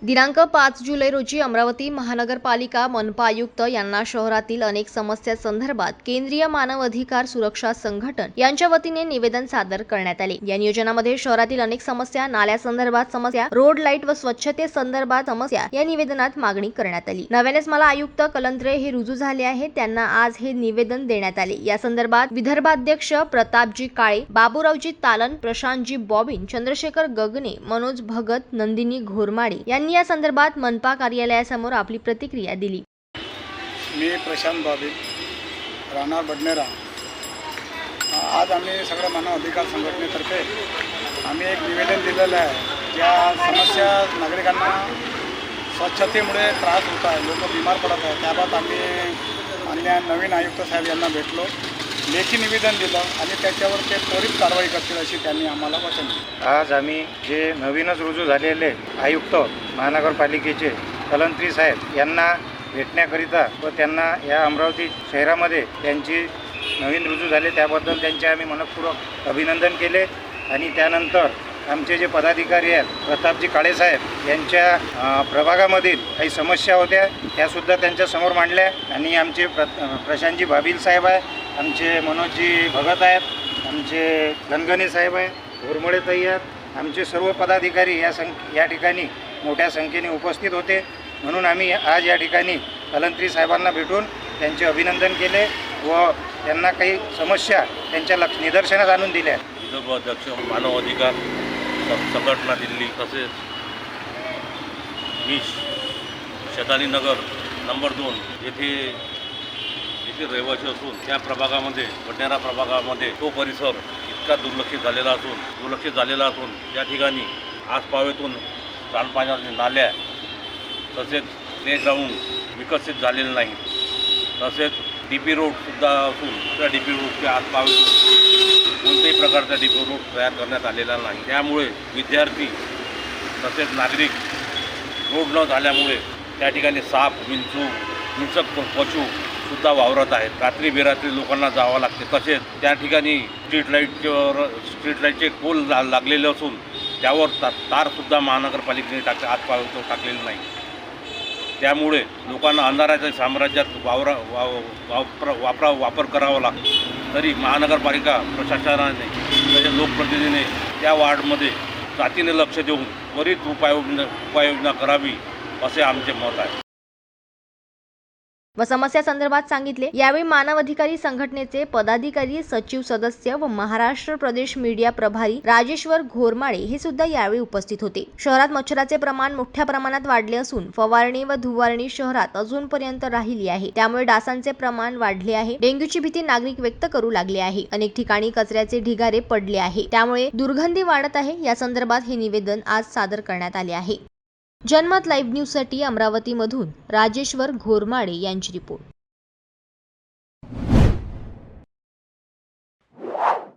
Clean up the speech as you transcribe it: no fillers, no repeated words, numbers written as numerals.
दिनांक 5 जुलै रोजी अमरावती महानगरपालिका मनपा आयुक्त यांना शहरातील अनेक समस्यांसंदर्भात केंद्रीय मानव अधिकार सुरक्षा संघटन यांच्या वतीने निवेदन सादर करण्यात आले। या नियोजनामध्ये शहरातील अनेक समस्या, नाल्यासंदर्भात समस्या, रोड लाईट व स्वच्छतेसंदर्भात समस्या या निवेदनात मागणी करण्यात आली। नव्यानेच मला आयुक्त कलंत्रे हे रुजू झाले आहे, त्यांना आज हे निवेदन देण्यात आले। या संदर्भात विदर्भाध्यक्ष प्रतापजी काळे, बाबूरावजी तालन, प्रशांतजी बॉबिन, चंद्रशेखर गगने, मनोज भगत, नंदिनी घोरमाडे यांनी या संदर्भात मनपा कार्यालयासमोर आपली प्रतिक्रिया दिली। मी प्रशांत बॉबिन, राहणार बडनेरा। आज आम्ही सगळ्या मानव अधिकार संघटनेतर्फे आम्ही एक निवेदन दिलेलं आहे। ज्या समस्या नागरिकांना स्वच्छतेमुळे त्रास होत आहे, लोक बिमार पडत आहेत, त्याबाबत आम्ही माननीय नवीन आयुक्त साहेब यांना भेटलो, लेखी निवेदन दिलं आणि त्याच्यावर ते त्वरित कारवाई करतील अशी त्यांनी आम्हाला वचन दिलं। आज आम्ही जे नवीनच रुजू झालेले आयुक्त महानगरपालिकेचे कलंत्री साहेब यांना भेटण्याकरिता व त्यांना या अमरावती शहरामध्ये त्यांची नवीन रुजू झाले त्याबद्दल त्यांचे आम्ही मनपूर्वक अभिनंदन केले। आणि त्यानंतर आमचे जे पदाधिकारी आहेत प्रतापजी काळे साहेब यांच्या प्रभागामधील काही समस्या होत्या त्यासुद्धा त्यांच्यासमोर मांडल्या। आणि आमचे प्रशांतजी बाबिल साहेब आहे, आमचे मनोजजी भगत आहेत, आमचे गणगणे साहेब आहे, घोरमडे ताई आहेत, आमचे सर्व पदाधिकारी या ठिकाणी मोठ्या संख्येने उपस्थित होते। म्हणून आम्ही आज या ठिकाणी कलंत्री साहेबांना भेटून त्यांचे अभिनंदन केले व त्यांना काही समस्या त्यांच्या निदर्शनास आणून दिल्या। विदर्भाध्यक्ष मानव अधिकार संघटना दिल्ली तसेच मी शतानी नगर नंबर 2 येथे रहिवासी असून त्या प्रभागामध्ये बडनेरा प्रभागामध्ये तो परिसर इतका दुर्लक्षित झालेला असून त्या ठिकाणी आसपावेतून सांडपाण्याच्या नाल्या तसेच प्लेग्राऊंड विकसित झालेले नाही। तसेच DP रोडसुद्धा असून त्या DP रोडच्या आसपावेतून कोणत्याही प्रकारचा DP रोड तयार करण्यात आलेला नाही। त्यामुळे विद्यार्थी तसेच नागरिक रोड न झाल्यामुळे त्या ठिकाणी साप, विंचू, हिंसक पशुसुद्धा वावरत आहेत। रात्री बेरात्री लोकांना जावं लागते। तसेच त्या ठिकाणी स्ट्रीट लाईटचे पोल लागलेले असून त्यावर तारसुद्धा महानगरपालिकेने टाकलेली नाही। त्यामुळे लोकांना अंधाराच्या साम्राज्यात वापर करावा लागतो। तरी महानगरपालिका प्रशासनाने तसेच लोकप्रतिनिधीने त्या वार्डमध्ये जातीने लक्ष देऊन त्वरित उपाययोजना करावी असे आमचे मत आहे व समस्या संदर्भात सांगितले। यावेळी मानव अधिकारी संघटनेचे पदाधिकारी, सचिव सदस्य व महाराष्ट्र प्रदेश मीडिया प्रभारी राजेश्वर घोरमाडे हे सुद्धा यावेळी उपस्थित होते। शहरात मच्छराचे प्रमाण मोठ्या प्रमाणात वाढले असून फवारणी व धुवारणी शहरात अजूनपर्यंत राहिली आहे, त्यामुळे डासांचे प्रमाण वाढले आहे। डेंग्यूची भीती नागरिक व्यक्त करू लागले आहे। अनेक ठिकाणी कचऱ्याचे ढिगारे पडले आहे, त्यामुळे दुर्गंधी वाढत आहे। या संदर्भात हे निवेदन आज सादर करण्यात आले आहे। जनमत लाईव्ह न्यूज साठी अमरावतीमधून राजेश्वर घोरमाडे यांची रिपोर्ट।